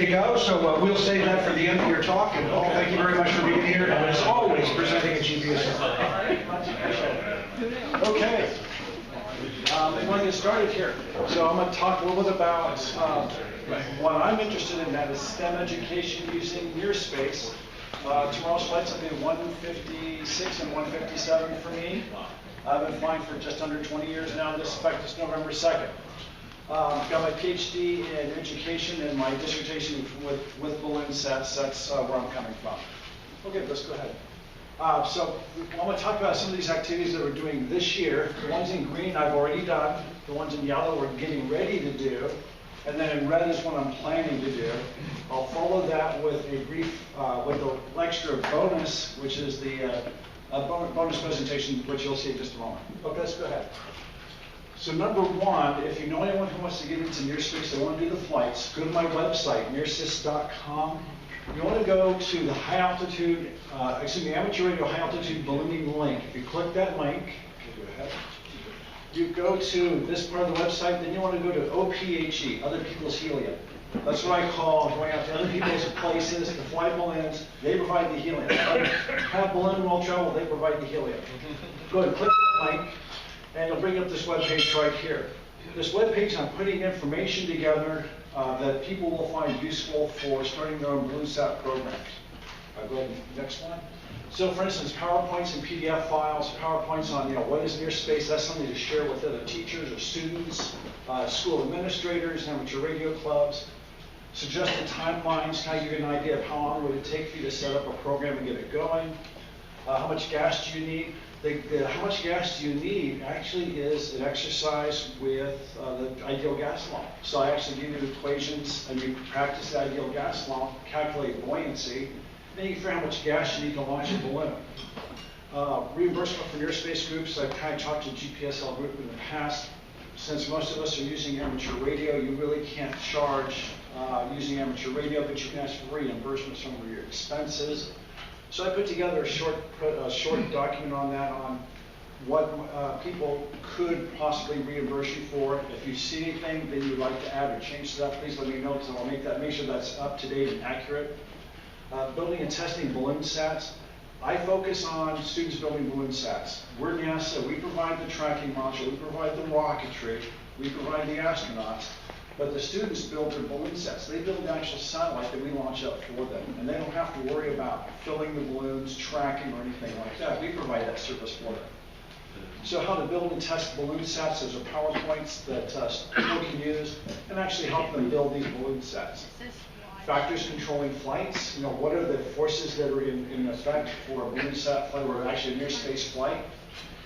to go, so we'll save that for the end of your talk. And Paul, thank you very much for being here, and as always, presenting at GPSL. Okay. I want to get started here. So I'm going to talk a little bit about what I'm interested in, that is STEM education using NearSys. Tomorrow's flights will be 156 and 157 for me. I've been flying for just under 20 years now. This is November 2nd. Got my PhD in education and my dissertation with BalloonSats. That's where I'm coming from. Okay, let's go ahead. So I want to talk about some of these activities that we're doing this year. The ones in green I've already done. The ones in yellow we're getting ready to do. And then in red is what I'm planning to do. I'll follow that with a brief, with an extra bonus, which is the bonus presentation, which you'll see in just a moment. Okay, let's go ahead. So number one, if you know anyone who wants to get into NearSys, they want to do the flights, go to my website, nearsys.com. You want to go to the amateur radio high altitude ballooning link. If you click that link, go ahead. You go to this part of the website, then you want to go to OPHE, other people's helium. That's what I call going out to other people's places to fly balloons. They provide the helium. Have balloon world travel, they provide the helium. Go ahead and click that link, and you'll bring up this web page right here. This web page, I'm putting information together that people will find useful for starting their own BalloonSat programs. Go ahead, next one. So for instance, PowerPoints and PDF files, PowerPoints on what is NearSys, that's something to share with other teachers or students, school administrators, amateur radio clubs. Suggested timelines, kind of give you an idea of how long would it take for you to set up a program and get it going. How much gas do you need? How much gas do you need actually is an exercise with the ideal gas law. So I actually give you equations, and you practice the ideal gas law, calculate buoyancy, then you figure out how much gas you need to launch a balloon. Reimbursement for NearSys groups, I've kind of talked to GPSL group in the past. Since most of us are using amateur radio, you really can't charge using amateur radio, but you can ask for reimbursement for some of your expenses. So I put together a short document on that, on what people could possibly reimburse you for. If you see anything that you would like to add or change to that, please let me know, because I'll make sure that's up to date and accurate. Building and testing BalloonSats. I focus on students building BalloonSats. We're NASA, we provide the tracking module, we provide the rocketry, we provide the astronauts, but the students build their BalloonSats. They build the actual satellite that we launch up for them, and they don't have to worry about filling the balloons, tracking, or anything like that. We provide that service for them. So how to build and test BalloonSats, those are PowerPoints that people can use and actually help them build these BalloonSats. Factors controlling flights, what are the forces that are in effect for a BalloonSat flight or actually a near-space flight,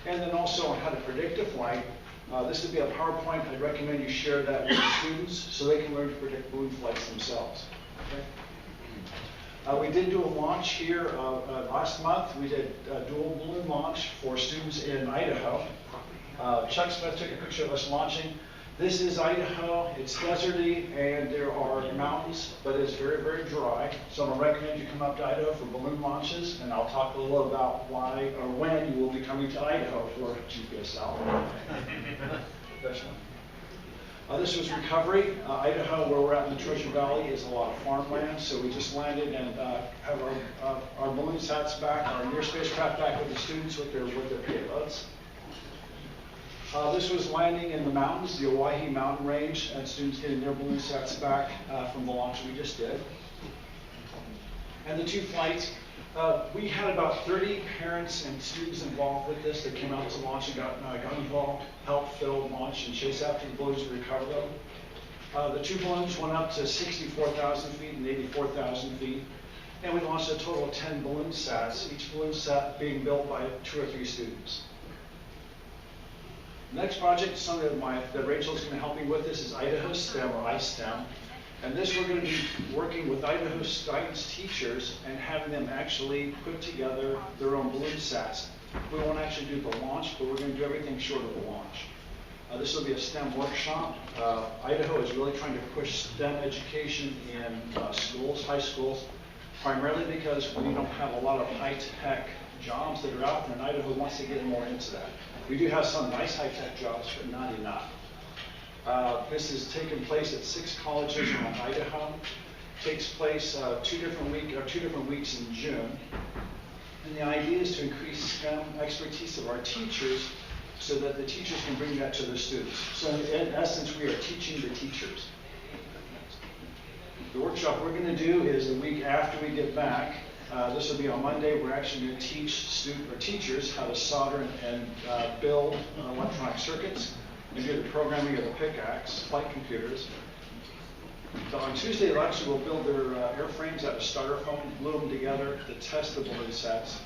and then also on how to predict a flight. This would be a PowerPoint. I'd recommend you share that with the students so they can learn to predict balloon flights themselves. Okay? We did do a launch here last month. We did a dual balloon launch for students in Idaho. Chuck Smith took a picture of us launching. This is Idaho. It's deserty and there are mountains, but it's very, very dry. So I'm going to recommend you come up to Idaho for balloon launches, and I'll talk a little about why or when you will be coming to Idaho for GPSL. This was recovery. Idaho, where we're at in the Treasure Valley, is a lot of farmland, so we just landed and have our BalloonSats back, our NearSys craft back with the students with their payloads. This was landing in the mountains, the Owyhee mountain range, and students getting their BalloonSats back from the launch we just did. And the two flights, we had about 30 parents and students involved with this that came out to launch and got involved, helped fill, launch, and chase after the balloons and recover them. The two balloons went up to 64,000 feet and 84,000 feet, and we launched a total of 10 BalloonSats, each BalloonSat being built by 2 or 3 students. Next project, something that Rachel's going to help me with, this is Idaho STEM, or iSTEM. And this we're going to be working with Idaho science teachers and having them actually put together their own BalloonSats. We won't actually do the launch, but we're going to do everything short of the launch. This will be a STEM workshop. Idaho is really trying to push STEM education in schools, high schools, primarily because we don't have a lot of high-tech jobs that are out there, and Idaho wants to get more into that. We do have some nice high-tech jobs, but not enough. This has taken place at 6 colleges around Idaho. takes place 2 different weeks in June. And the idea is to increase STEM expertise of our teachers so that the teachers can bring that to their students. So in essence, we are teaching the teachers. The workshop we're going to do is the week after we get back. This will be on Monday. We're actually going to teach teachers how to solder and build electronic circuits and do the programming of the pickaxe, flight computers. So on Tuesday, they'll actually build their airframes out of styrofoam, glue them together to test the BalloonSats.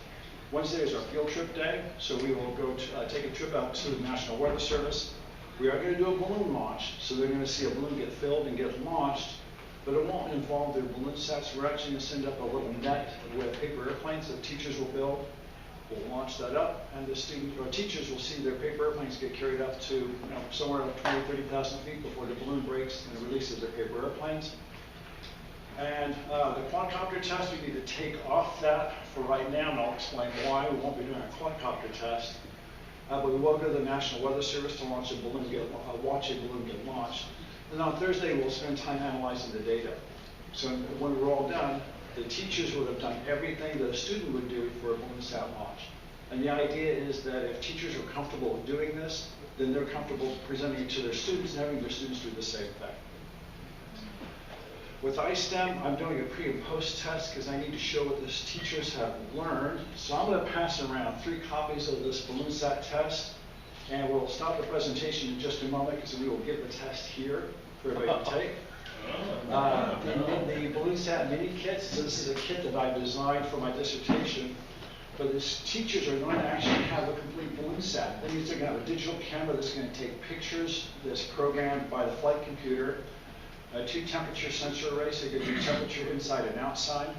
Wednesday is our field trip day, so we will go take a trip out to the National Weather Service. We are going to do a balloon launch, so they're going to see a balloon get filled and get launched, but it won't involve their BalloonSats. We're actually going to send up a little net with paper airplanes that teachers will build. We'll launch that up, and the teachers will see their paper airplanes get carried up to somewhere like 20,000, 30,000 feet before the balloon breaks and it releases their paper airplanes. And the quadcopter test, we need to take off that for right now, and I'll explain why. We won't be doing a quadcopter test, but we will go to the National Weather Service to watch a balloon get launched. And on Thursday, we'll spend time analyzing the data. So when we're all done, the teachers would have done everything that a student would do for a BalloonSat launch. And the idea is that if teachers are comfortable with doing this, then they're comfortable presenting it to their students and having their students do the same thing. With iSTEM, I'm doing a pre and post test because I need to show what the teachers have learned. So I'm going to pass around 3 copies of this BalloonSat test, and we'll stop the presentation in just a moment because we will give the test here for everybody to take. The BalloonSat mini kits, so this is a kit that I designed for my dissertation, but the teachers are going to actually have a complete BalloonSat. That means they're going to have a digital camera that's going to take pictures that's programmed by the flight computer, 2 temperature sensor arrays, so you get your temperature inside and outside,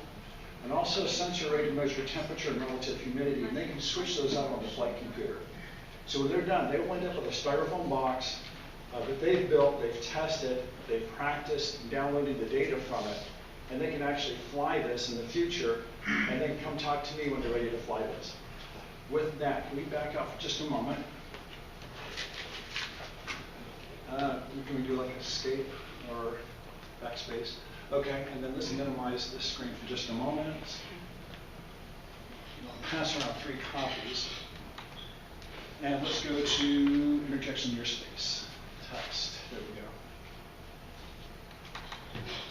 and also a sensor array to measure temperature and relative humidity, and they can switch those out on the flight computer. So when they're done, they will end up with a styrofoam box that they've built, they've tested, they've practiced, and downloaded the data from it, and they can actually fly this in the future, and then come talk to me when they're ready to fly this. With that, can we back up for just a moment? Can we do like escape or backspace? Okay, and then let's minimize the screen for just a moment. I'll pass around 3 copies. And let's go to interjection NearSys test. There we go.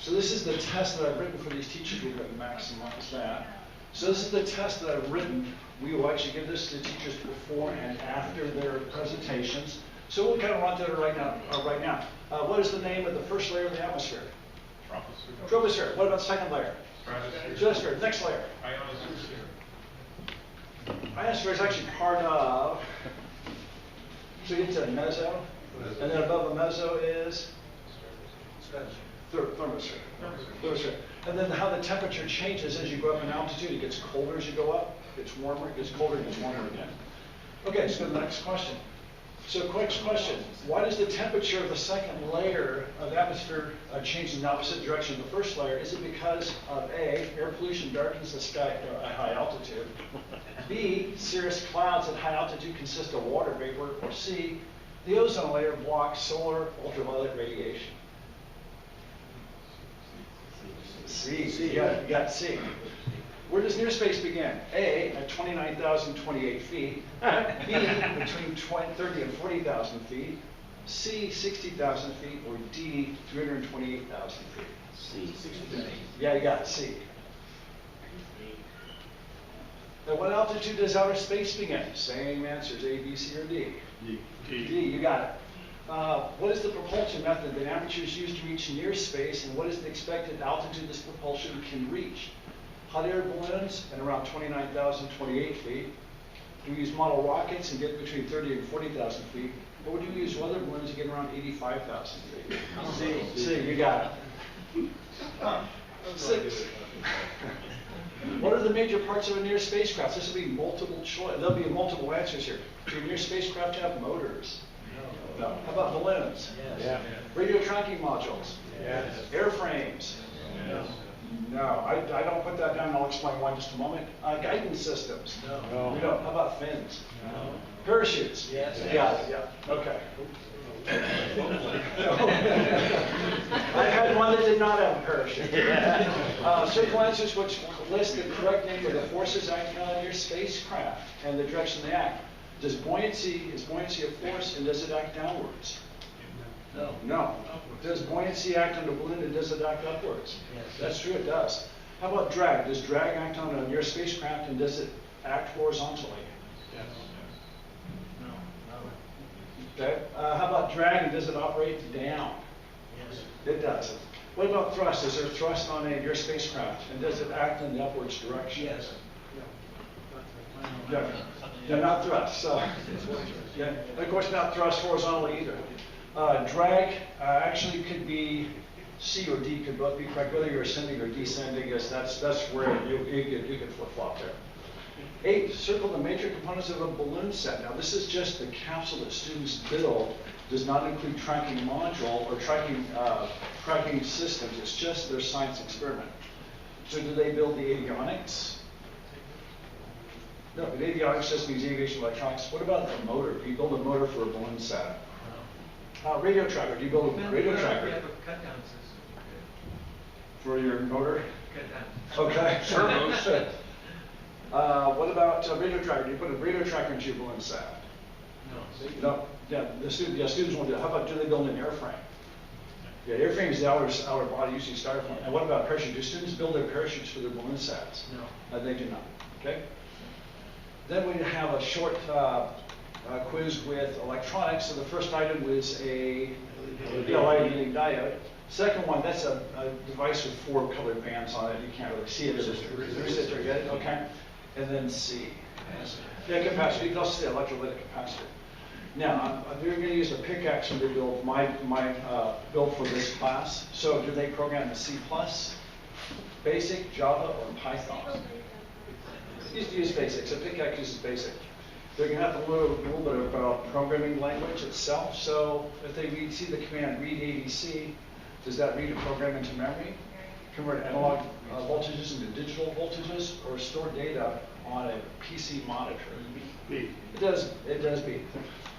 So this is the test that I've written for these teachers. We're going to maximize that. So this is the test that I've written. We will actually give this to the teachers before and after their presentations. So we'll kind of run through it right now. What is the name of the first layer of the atmosphere? Troposphere. Troposphere. What about the second layer? Stratosphere. Next layer? Ionosphere. Ionosphere is actually part of, so you get to meso, and then above the meso is thermosphere. Thermosphere. And then how the temperature changes as you go up in altitude. It gets colder as you go up, it gets warmer, it gets colder, it gets warmer again. Okay, let's go to the next question. So quick question, why does the temperature of the second layer of the atmosphere change in the opposite direction of the first layer? Is it because of A, air pollution darkens the sky at high altitude, B, cirrus clouds at high altitude consist of water vapor, or C, the ozone layer blocks solar ultraviolet radiation? C, you got C. Where does NearSpace begin? A, at 29,028 feet, B, between 30 and 40,000 feet, C, 60,000 feet, or D, 328,000 feet? C. Yeah, you got it, C. At what altitude does outer space begin? Same answers, A, B, C, or D? D, you got it. What is the propulsion method that amateurs use to reach near space, and what is the expected altitude this propulsion can reach? Hot air balloons at around 29,028 feet. Do we use model rockets and get between 30 and 40,000 feet? Or would you use weather balloons to get around 85,000 feet? C, you got it. 6. What are the major parts of a near spacecraft? This will be multiple choice. There'll be multiple answers here. Do a near spacecraft have motors? No. How about balloons? Yes. Yeah. Radio tracking modules? Yes. Airframes? Yes. No, I don't put that down. I'll explain why in just a moment. Guidance systems? No. We don't. How about fins? No. Parachutes? Yes. Yeah, yeah. Okay. I had one No, they did not have a parachute. Circle answers which list the correct name of the forces acting on your spacecraft and the direction they act. Is buoyancy a force, and does it act downwards? No. No. Does buoyancy act on the balloon, and does it act upwards? Yes. That's true, it does. How about drag? Does drag act on your spacecraft, and does it act horizontally? Yes. No. Okay. How about drag, and does it operate down? Yes. It does. What about thrust? Is there thrust on your spacecraft, and does it act in the upwards direction? Yes. Yeah. Yeah, not thrust. So, yeah. And of course, not thrust horizontally either. Drag actually could be C or D, could both be correct. Whether you're ascending or descending, that's where you could flip-flop there. 8, circle the major components of a balloon set. Now, this is just the capsule that students build. Does not include tracking module or tracking systems. It's just their science experiment. So, do they build the avionics? No, but avionics just means aviation electronics. What about the motor? Do you build a motor for a balloon set? Radio tracker. Do you build a radio tracker? We have a cut-down system. For your motor? Cut-down. Okay. Servos. What about radio tracker? Do you put a radio tracker into your balloon set? No. No. Yeah, students want to do it. How about do they build an airframe? Yeah, airframe is the outer body, usually styrofoam. And what about parachute? Do students build their parachutes for their balloon sets? No. They do not. Okay. Then we have a short quiz with electronics. So the first item was a LED diode. Second one, that's a device with 4 colored bands on it. You can't really see it. It's a resistor. Get it? Okay. And then C. Yeah, capacitor. You can also say electrolytic capacitor. Now, we're going to use a pickaxe to build my build for this class. So, do they program in C++, Basic, Java, or Python? Use Basic. So, pickaxe uses Basic. They're going to have to learn a little bit about programming language itself. So, if they see the command read ADC, does that read a program into memory? Convert analog voltages into digital voltages, or store data on a PC monitor? B. It does B.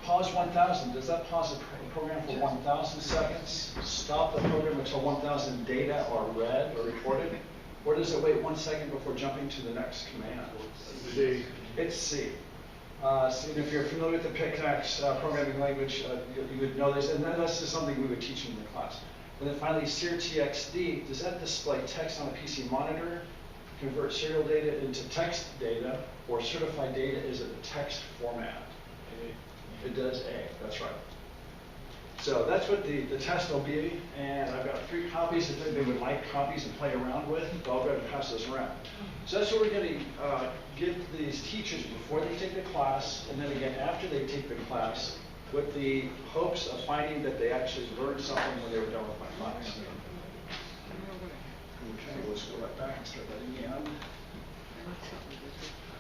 Pause 1,000. Does that pause a program for 1,000 seconds? Stop the program until 1,000 data are read or recorded? Or does it wait 1 second before jumping to the next command? C. It's C. So if you're familiar with the pickaxe programming language, you would know this, and that's just something we would teach in the class. And then finally, SeerTXD, does that display text on a PC monitor, convert serial data into text data, or certify data is in a text format? It does A, that's right. So that's what the test will be, and I've got 3 copies if anybody would like copies and play around with. I'll go ahead and pass those around. So that's what we're going to give these teachers before they take the class, and then again after they take the class, with the hopes of finding that they actually learned something when they were done with my class. Okay, let's go right back and start that again.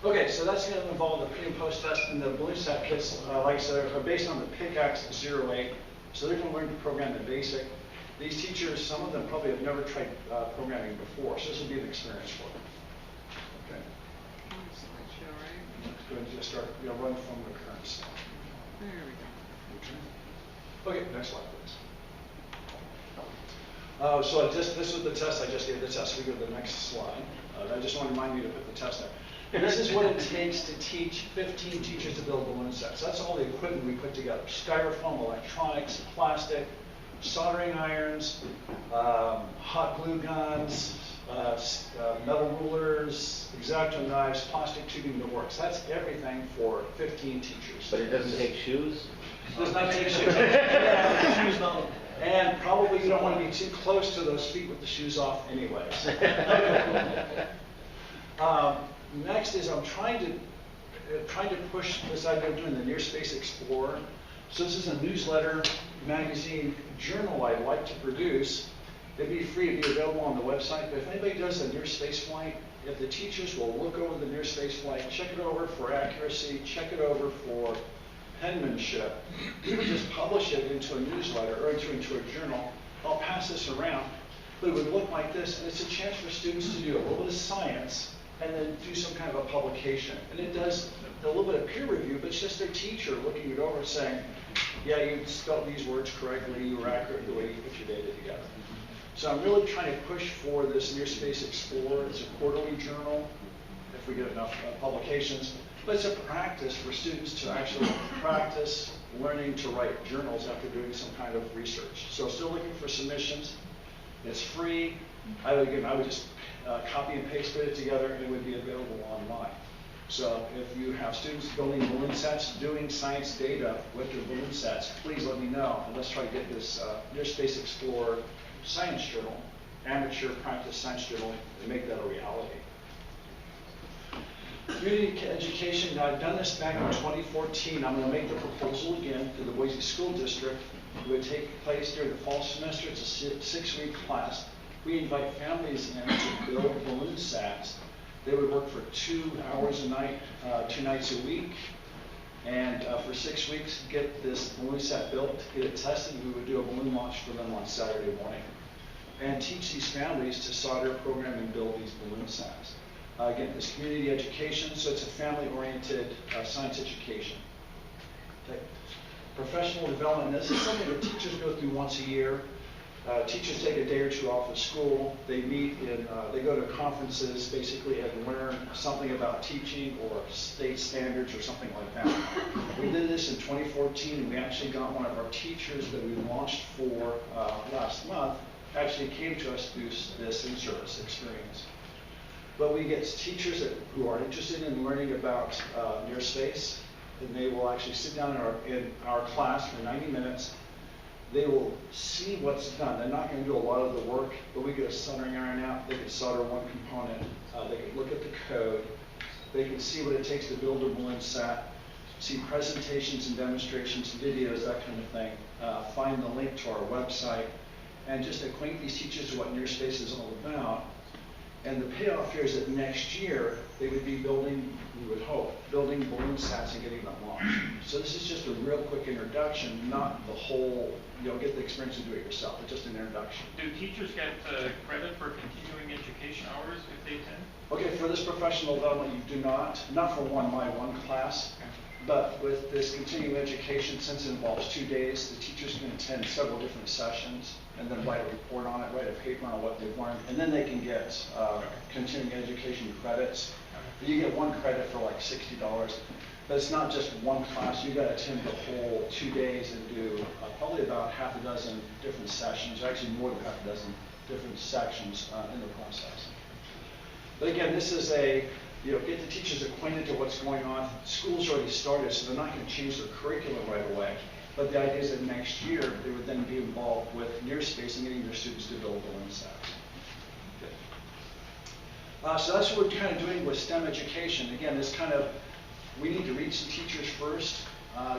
Okay, so that's going to involve the pre and post test, and the BalloonSat kits, like I said, are based on the Pickaxe 08. So they're going to learn to program the BASIC. These teachers, some of them probably have never tried programming before, so this will be an experience for them. Okay. Let's go ahead and just start, run from the current slide. There we go. Okay, next slide, please. So this was the test I just gave the test. We go to the next slide. I just want to remind you to put the test there. And this is what it takes to teach 15 teachers to build balloon sets. That's all the equipment we put together. Styrofoam, electronics, plastic, soldering irons, hot glue guns, metal rulers, X-Acto knives, plastic tubing, the works. That's everything for 15 teachers. But it doesn't take shoes? It does not take shoes. Shoes don't. And probably you don't want to be too close to those feet with the shoes off anyways. Next is I'm trying to push this idea of doing the NearSpace Explorer. So this is a newsletter, magazine, journal I'd like to produce. It'd be free to be available on the website, but if anybody does a NearSpace flight, if the teachers will look over the NearSpace flight, check it over for accuracy, check it over for penmanship, you would just publish it into a newsletter or into a journal. I'll pass this around, but it would look like this, and it's a chance for students to do a little bit of science and then do some kind of a publication. And it does a little bit of peer review, but it's just their teacher looking it over and saying, yeah, you spelled these words correctly, you were accurate the way you put your data together. So I'm really trying to push for this NearSpace Explorer. It's a quarterly journal, if we get enough publications. But it's a practice for students to actually practice learning to write journals after doing some kind of research. So still looking for submissions. It's free. I would just copy and paste it together, and it would be available online. So if you have students building BalloonSats, doing science data with your BalloonSats, please let me know, and let's try to get this NearSpace Explorer Science Journal, amateur practice science journal, and make that a reality. Community education, now I've done this back in 2014. I'm going to make the proposal again to the Boise School District. It would take place during the fall semester. It's a 6-week class. We invite families in to build BalloonSats. They would work for 2 hours a night, 2 nights a week, and for 6 weeks, get this BalloonSat built, get it tested. We would do a balloon launch for them on Saturday morning, and teach these families to solder, program, and build these BalloonSats. Again, it's community education, so it's a family-oriented science education. Okay. Professional development, this is something that teachers go through once a year. Teachers take a day or 2 off of school. They meet in, they go to conferences basically and learn something about teaching or state standards or something like that. We did this in 2014, and we actually got one of our teachers that we launched for last month actually came to us through this in-service experience. But we get teachers who are interested in learning about NearSpace, and they will actually sit down in our class for 90 minutes. They will see what's done. They're not going to do a lot of the work, but we get a soldering iron out. They can solder one component. They can look at the code. They can see what it takes to build a BalloonSat, see presentations and demonstrations, videos, that kind of thing. Find the link to our website, and just acquaint these teachers with what NearSpace is all about. And the payoff here is that next year, they would be building, we would hope, building BalloonSats and getting them launched. So this is just a real quick introduction, not the whole, get the experience to do it yourself, but just an introduction. Do teachers get credit for continuing education hours if they attend? Okay, for this professional development, you do not for my one class, but with this continuing education, since it involves 2 days, the teachers can attend several different sessions and then write a report on it, write a paper on what they've learned, and then they can get continuing education credits. You get 1 credit for like $60, but it's not just one class. You got to attend the whole 2 days and do probably about half a dozen different sessions, or actually more than half a dozen different sections in the process. But again, this is get the teachers acquainted to what's going on. School's already started, so they're not going to change their curriculum right away. But the idea is that next year, they would then be involved with NearSpace and getting their students to build BalloonSats. So that's what we're kind of doing with STEM education. Again, this we need to reach the teachers first.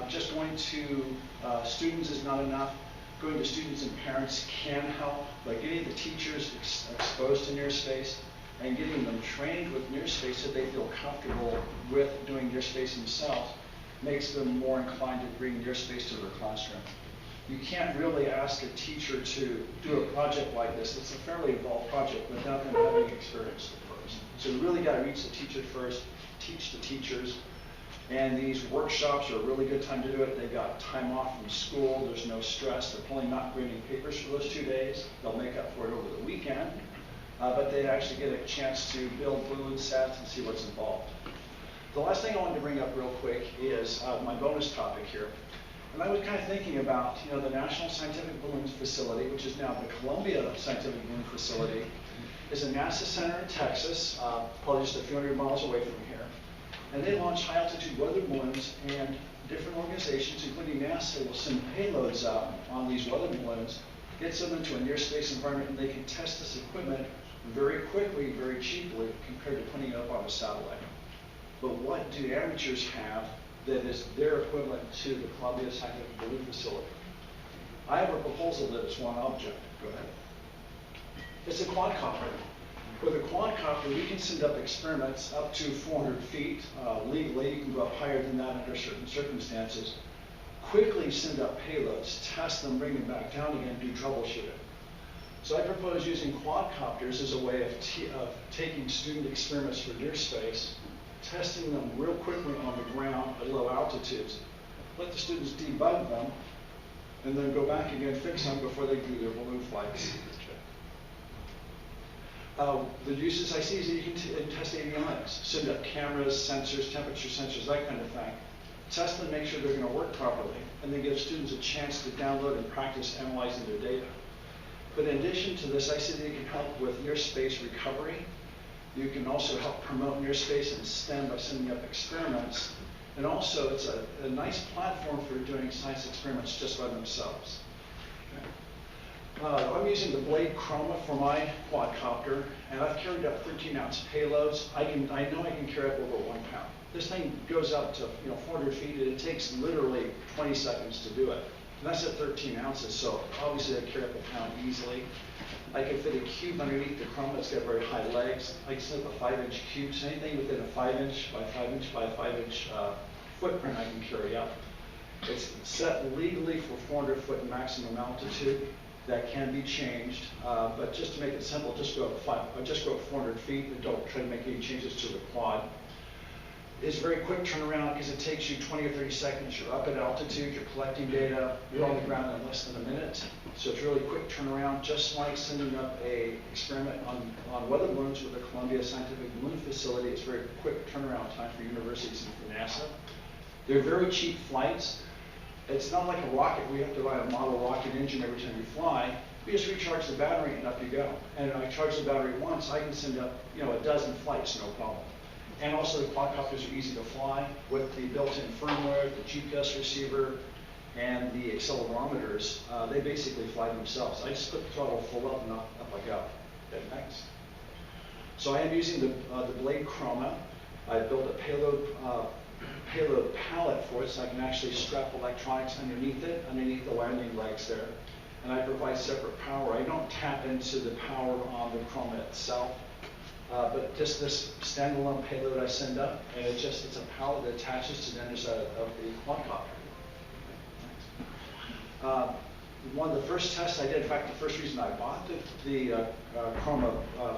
Just going to students is not enough. Going to students and parents can help, but getting the teachers exposed to NearSpace and getting them trained with NearSpace so they feel comfortable with doing NearSpace themselves makes them more inclined to bring NearSpace to their classroom. You can't really ask a teacher to do a project like this. It's a fairly involved project without them having experience first. So we really got to reach the teacher first, teach the teachers, and these workshops are a really good time to do it. They've got time off from school. There's no stress. They're probably not grading papers for those 2 days. They'll make up for it over the weekend, but they actually get a chance to build BalloonSats and see what's involved. The last thing I wanted to bring up real quick is my bonus topic here. And I was kind of thinking about, the National Scientific Balloon Facility, which is now the Columbia Scientific Balloon Facility, is a NASA center in Texas, probably just a few hundred miles away from here. And they launch high-altitude weather balloons, and different organizations, including NASA, will send payloads up on these weather balloons, gets them into a near-space environment, and they can test this equipment very quickly, very cheaply, compared to putting it up on a satellite. But what do amateurs have that is their equivalent to the Columbia Scientific Balloon Facility? I have a proposal that is one object. Go ahead. It's a quadcopter. With a quadcopter, we can send up experiments up to 400 feet. Legally, you can go up higher than that under certain circumstances. Quickly send up payloads, test them, bring them back down again, do troubleshooting. So I propose using quadcopters as a way of taking student experiments for NearSpace, testing them real quickly on the ground at low altitudes, let the students debug them, and then go back again, fix them before they do their balloon flights. The uses I see is that you can test avionics, send up cameras, sensors, temperature sensors, that kind of thing. Test them, make sure they're going to work properly, and then give students a chance to download and practice analyzing their data. But in addition to this, I see that you can help with near space recovery. You can also help promote near space in STEM by sending up experiments. And also, it's a nice platform for doing science experiments just by themselves. Okay. I'm using the blade Chroma for my quadcopter, and I've carried up 13-ounce payloads. I know I can carry up over 1 pound. This thing goes up to 400 feet, and it takes literally 20 seconds to do it. And that's at 13 ounces, so obviously I carry up a pound easily. I can fit a cube underneath the Chroma. It's got very high legs. I can slip a 5-inch cube, so anything within a 5-inch by 5-inch by 5-inch footprint I can carry up. It's set legally for 400-foot maximum altitude. That can be changed, but just to make it simple, just go up 400 feet and don't try to make any changes to the quad. It's very quick turnaround because it takes you 20 or 30 seconds. You're up at altitude, you're collecting data, you're on the ground in less than a minute. So it's really quick turnaround, just like sending up an experiment on weather balloons with the Columbia Scientific Balloon Facility. It's very quick turnaround time for universities and for NASA. They're very cheap flights. It's not like a rocket where you have to buy a model rocket engine every time you fly. You just recharge the battery and up you go. And if I charge the battery once, I can send up a dozen flights, no problem. And also the quadcopters are easy to fly with the built-in firmware, the GPS receiver, and the accelerometers. They basically fly themselves. I just put the throttle full up and up I go. Okay, thanks. So I am using the blade Chroma. I built a payload pallet for it so I can actually strap electronics underneath it, underneath the landing legs there. And I provide separate power. I don't tap into the power on the Chroma itself. But just this standalone payload I send up, and it's a pallet that attaches to the underside of the quadcopter. One of the first tests I did, in fact, the first reason I bought the Chroma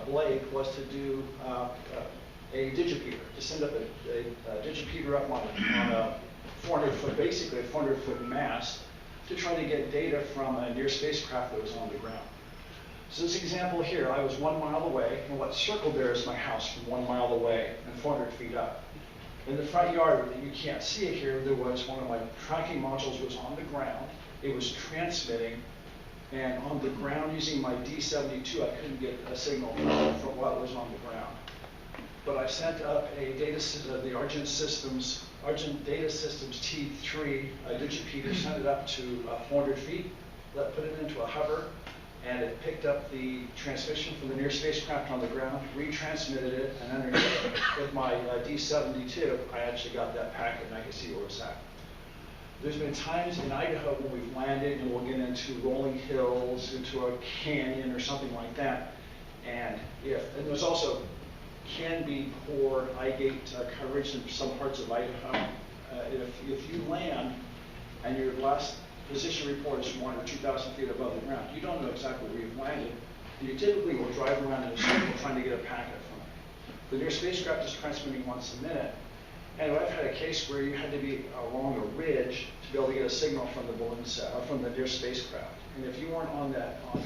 blade was to do a digipeater, to send up a digipeater up on a 400-foot, basically a 400-foot mast, to try to get data from a near spacecraft that was on the ground. So this example here, I was 1 mile away, and what's circled there is my house from 1 mile away and 400 feet up. In the front yard, you can't see it here, there was one of my tracking modules was on the ground. It was transmitting, and on the ground using my D72, I couldn't get a signal from what was on the ground. But I sent up a the Argent Data Systems T3 digipeater, sent it up to 400 feet, put it into a hover, and it picked up the transmission from the near spacecraft on the ground, retransmitted it, and underneath with my D72, I actually got that packet and I could see where it's at. There's been times in Idaho when we've landed and we'll get into rolling hills, into a canyon or something like that, and there's also can be poor eye gate coverage in some parts of Idaho. If you land and your last position report is 1,000 or 2,000 feet above the ground, you don't know exactly where you've landed, and you typically will drive around in a circle trying to get a packet from it. The near spacecraft is transmitting once a minute, and I've had a case where you had to be along a ridge to be able to get a signal from the BalloonSat, from the near spacecraft. And if you weren't on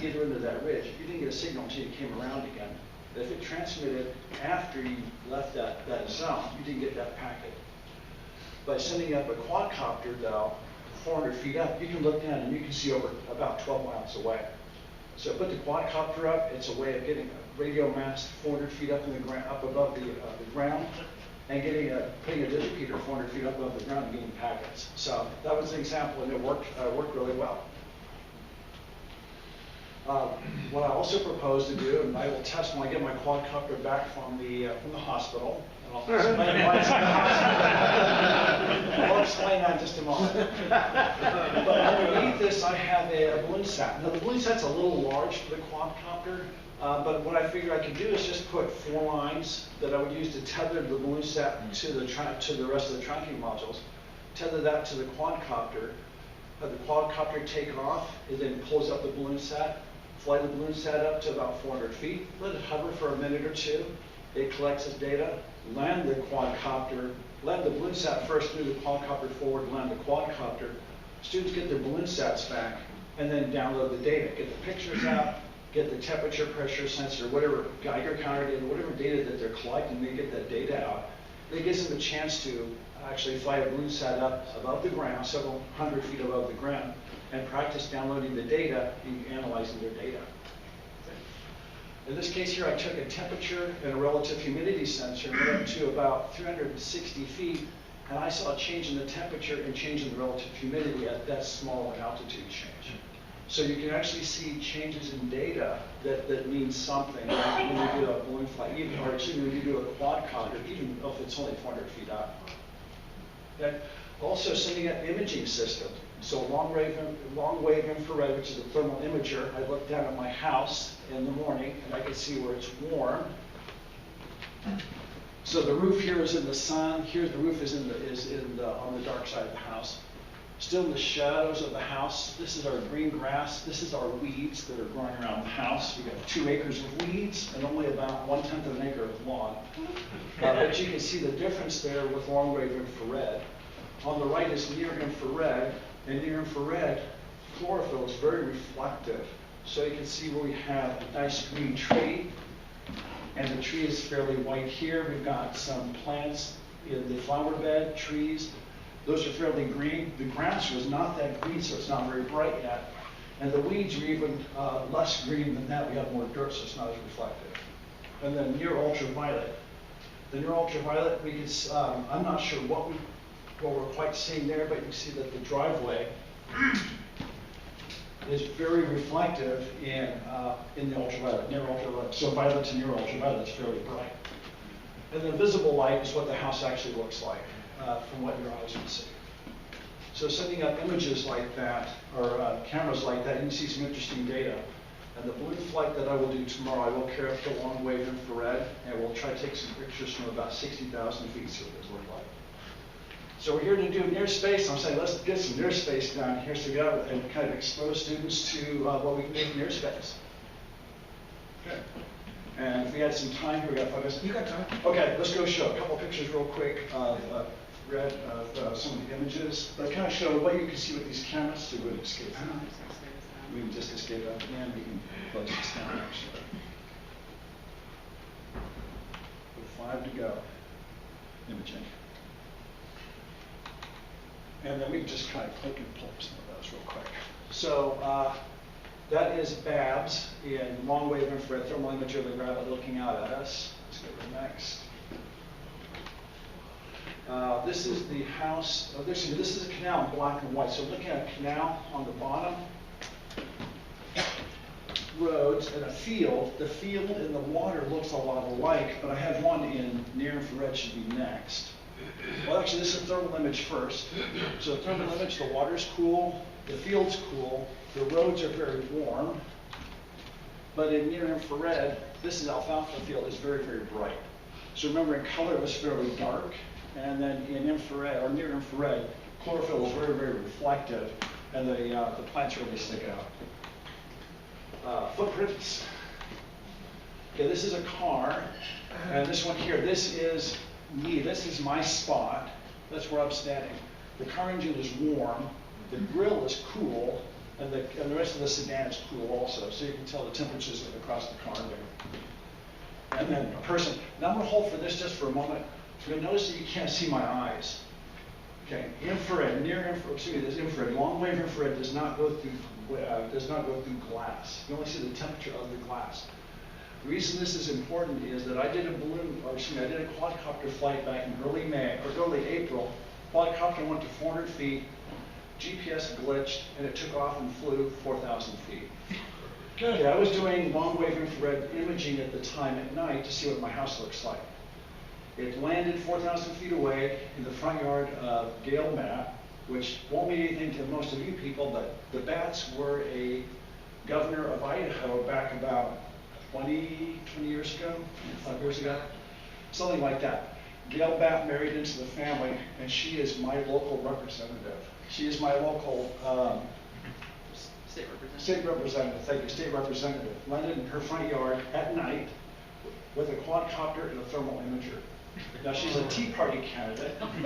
either end of that ridge, you didn't get a signal until you came around again. But if it transmitted after you left that zone, you didn't get that packet. By sending up a quadcopter, though, 400 feet up, you can look down and you can see over about 12 miles away. So put the quadcopter up. It's a way of getting a radio mast 400 feet up in the ground, up above the ground, and putting a digipeater 400 feet up above the ground and getting packets. So that was an example, and it worked really well. What I also propose to do, and I will test when I get my quadcopter back from the hospital, and I'll explain why it's in the hospital. I'll explain that in just a moment. But underneath this, I have a BalloonSat. Now, the BalloonSat's a little large for the quadcopter, but what I figured I could do is just put 4 lines that I would use to tether the BalloonSat to the rest of the tracking modules, tether that to the quadcopter, have the quadcopter take off, it then pulls up the BalloonSat, fly the BalloonSat up to about 400 feet, let it hover for a minute or two, it collects its data, land the quadcopter, land the BalloonSat first, move the quadcopter forward, land the quadcopter. Students get their BalloonSats back, and then download the data, get the pictures out, get the temperature, pressure sensor, whatever Geiger counter data, whatever data that they're collecting, they get that data out. It gives them a chance to actually fly a BalloonSat up above the ground, several hundred feet above the ground, and practice downloading the data and analyzing their data. In this case here, I took a temperature and a relative humidity sensor, went up to about 360 feet, and I saw a change in the temperature and change in the relative humidity at that small altitude change. So you can actually see changes in data that means something when you do a balloon flight, even, or excuse me, when you do a quadcopter, even if it's only 400 feet up. Okay. Also sending an imaging system. So long wave infrared, which is a thermal imager. I look down at my house in the morning and I can see where it's warm. So the roof here is in the sun. Here the roof is on the dark side of the house. Still in the shadows of the house. This is our green grass. This is our weeds that are growing around the house. We have 2 acres of weeds and only about 1/10 of an acre of lawn. But you can see the difference there with long wave infrared. On the right is near infrared, and near infrared chlorophyll is very reflective. So you can see where we have a nice green tree, and the tree is fairly white here. We've got some plants in the flower bed, trees. Those are fairly green. The grass was not that green, so it's not very bright yet. And the weeds are even less green than that. We have more dirt, so it's not as reflective. And then near ultraviolet. The near ultraviolet, we can, I'm not sure what we're quite seeing there, but you can see that the driveway is very reflective in the ultraviolet, near ultraviolet. So violet to near ultraviolet is fairly bright. And the visible light is what the house actually looks like from what your eyes would see. So sending up images like that, or cameras like that, you can see some interesting data. And the balloon flight that I will do tomorrow, I will carry up the long wave infrared, and we'll try to take some pictures from about 60,000 feet, see what those look like. So we're here to do near space. I'm saying let's get some near space down here so we go and kind of expose students to what we can do in near space. Okay. And if we had some time here, we got 5 minutes. You got time? Okay, let's go show a couple pictures real quick of some of the images. That kind of show what you can see with these cameras, so we would escape. We can just escape out and we can close this down actually. With 5 to go. Imaging. And then we can just kind of click and pull some of those real quick. So that is Babs in long wave infrared thermal imager of the rabbit looking out at us. Let's go to the next. This is the house. This is a canal in black and white. So looking at a canal on the bottom, roads and a field. The field and the water looks a lot alike, but I have one in near infrared should be next. Well, actually, this is a thermal image first. So the thermal image, the water's cool, the field's cool, the roads are very warm. But in near infrared, this is alfalfa field, is very, very bright. So remember, in color, it was fairly dark. And then in infrared, or near infrared, chlorophyll is very, very reflective, and the plants really stick out. Footprints. Okay, this is a car, and this one here, this is me. This is my spot. That's where I'm standing. The car engine is warm, the grill is cool, and the rest of the sedan is cool also. So you can tell the temperatures across the car there. And then a person. Now I'm going to hold for this just for a moment. You're going to notice that you can't see my eyes. Okay, infrared, near infrared, excuse me, this infrared, long wave infrared does not go through glass. You only see the temperature of the glass. The reason this is important is that I did a quadcopter flight back in early May, or early April. Quadcopter went to 400 feet, GPS glitched, and it took off and flew 4,000 feet. Okay, I was doing long wave infrared imaging at the time at night to see what my house looks like. It landed 4,000 feet away in the front yard of Gale Bat, which won't mean anything to most of you people, but the Bats were a governor of Idaho back about 20 years ago, 5 years ago, something like that. Gale Bat married into the family, and she is my local representative. She is my local state representative. Thank you, state representative. Landed in her front yard at night with a quadcopter and a thermal imager. Now, she's a Tea Party candidate. Looking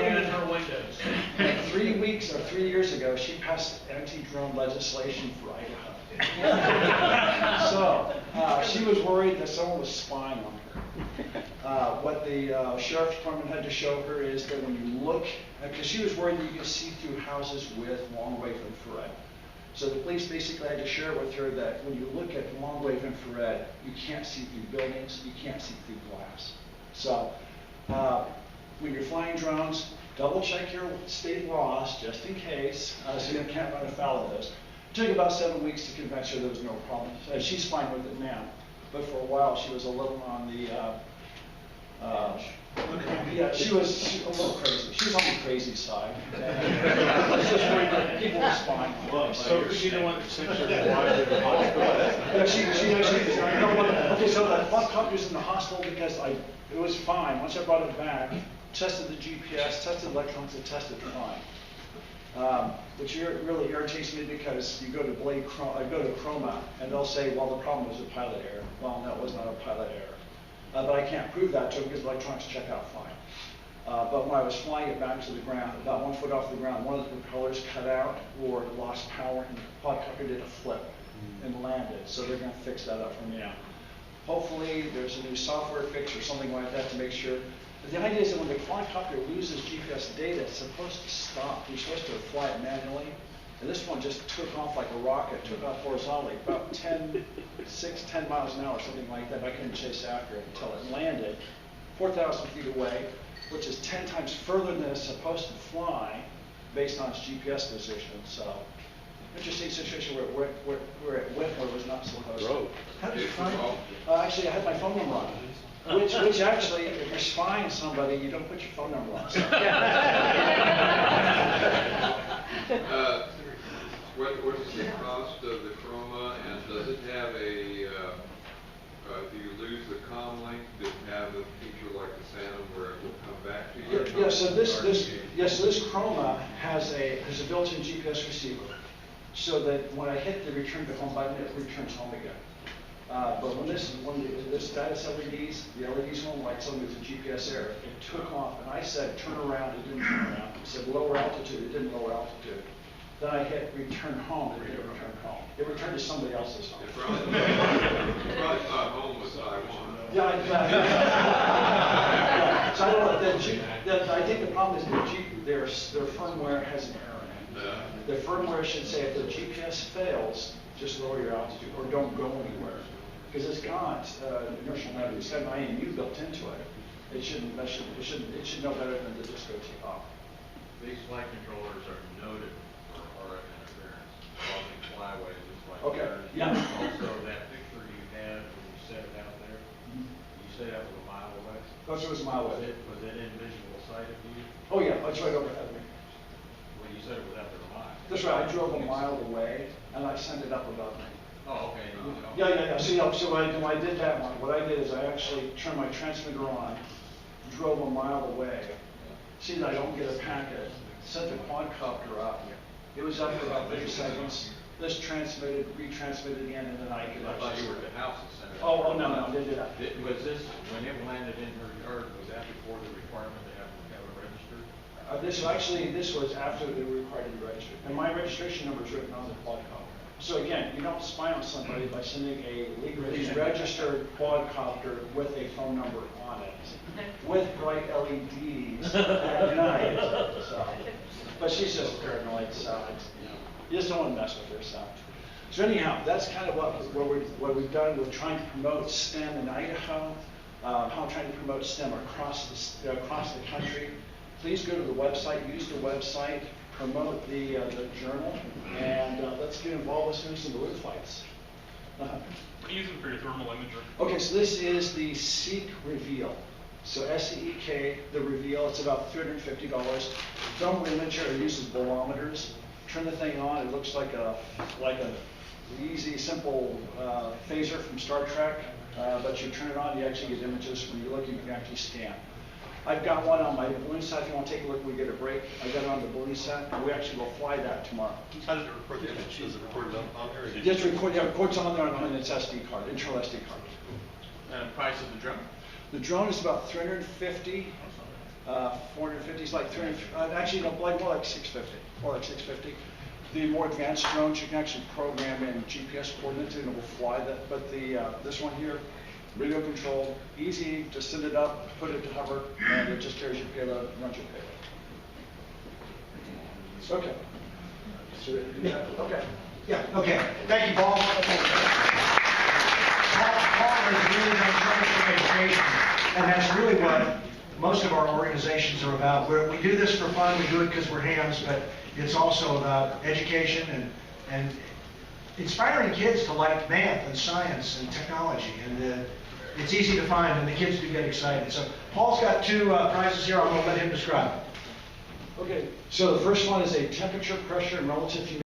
in her windows. And 3 weeks or 3 years ago, she passed anti-drone legislation for Idaho. So she was worried that someone was spying on her. What the sheriff's department had to show her is that when you look, because she was worried that you could see through houses with long-wave infrared. So the police basically had to share with her that when you look at long-wave infrared, you can't see through buildings, you can't see through glass. So when you're flying drones, double check your state laws just in case, so you can't run afoul of those. It took about 7 weeks to convince her there was no problem. She's fine with it now, but for a while she was a little on the, yeah, she was a little crazy. She was on the crazy side. It's just worried that people were spying on her. So she didn't want to send her to the hospital. Yeah, she actually, you know what, okay, so that Quadcopter's in the hospital because it was fine. Once I brought it back, tested the GPS, tested electronics, it tested fine. Which really irritates me because you go to Chroma and they'll say, well, the problem was a pilot error. Well, no, it was not a pilot error. But I can't prove that to them because electronics check out fine. But when I was flying it back to the ground, about 1 foot off the ground, one of the propellers cut out or lost power and the quadcopter did a flip and landed. So they're going to fix that up for me now. Hopefully there's a new software fix or something like that to make sure. But the idea is that when the quadcopter loses GPS data, it's supposed to stop. You're supposed to fly it manually. And this one just took off like a rocket, took off horizontally, about 10 miles an hour, something like that. I couldn't chase after it until it landed 4,000 feet away, which is 10 times further than it's supposed to fly based on its GPS position. So, interesting situation where it went where it was not supposed to. How did you find it? Actually, I had my phone number on it. Which actually, if you're spying somebody, you don't put your phone number on. So. What's the cost of the Chroma, and does it have a, do you lose the comm link? Does it have a feature like the Phantom where it will come back to you? Yeah, so this Chroma has a built-in GPS receiver, so that when I hit the return to home button, it returns home again. But when this status LEDs, the LEDs won't light, so there's a GPS error. It took off, and I said turn around, it didn't turn around. It said lower altitude, it didn't lower altitude. Then I hit return home, it didn't return home. It returned to somebody else's home. It probably not home with Taiwan. Yeah, exactly. Yeah. So I don't know. I think the problem is their firmware has an error in it. The firmware should say if the GPS fails, just lower your altitude or don't go anywhere. Because it's got inertial memory, it's got an IMU built into it. It should know better than to just go take off. These flight controllers are noted for RF interference, causing flyways just like Okay. yours. Yeah. Also, that picture you had when you set it out there, you said that was a mile away. That's what was a mile away. Was it in visual sight of you? Oh yeah, that's right overhead of me. Well, you said it was after a mile. That's right, I drove a mile away and I sent it up above me. Oh, okay. Yeah. So when I did that one, what I did is I actually turned my transmitter on, drove a mile away, see that I don't get a packet, sent the quadcopter up. It was up for about 30 seconds. This transmitted, retransmitted again, and then I could I thought actually. you were at the house and sent it. Oh no, I didn't do that. Was this, when it landed in her yard, was that before the requirement to have it registered? This was after they were required to be registered. And my registration number is written on the quadcopter. So again, you don't spy on somebody by sending a legally registered quadcopter with a phone number on it, with bright LEDs at night. So. But she's just paranoid, so you just don't want to mess with her. So anyhow, that's kind of what we've done with trying to promote STEM in Idaho, how I'm trying to promote STEM across the country. Please go to the website, use the website, promote the journal, and let's get involved with doing some balloon flights. What are you using for your thermal imager? Okay, so this is the Seek Reveal. So SEEK, the Reveal, it's about $350. Thermal imager uses bolometers. Turn the thing on, it looks like a easy, simple phaser from Star Trek, but you turn it on, you actually get images. When you look, you can actually scan. I've got one on my BalloonSat. If you want to take a look, we get a break. I got it on the BalloonSat, and we actually will fly that tomorrow. How does it record the image? Is it recorded on there? Just record, yeah, records on there on its SD card, internal SD card. Price of the drone? The drone is about 350, 450 is like 300, actually no, like more like 650, more like 650. The more advanced drones, you can actually program in GPS coordinates and it will fly that. But the this one here, radio controlled, easy, just send it up, put it to hover, and it just carries your payload, runs your payload. Okay. So, okay. Yeah, okay. Thank you, Paul. Paul has really done terrific education, and that's really what most of our organizations are about. We do this for fun, we do it because we're hams, but it's also about education and inspiring kids to like math and science and technology. And it's easy to find, and the kids do get excited. So Paul's got two prizes here. I'm going to let him describe. Okay, so the first one is a temperature, pressure, and relative humidity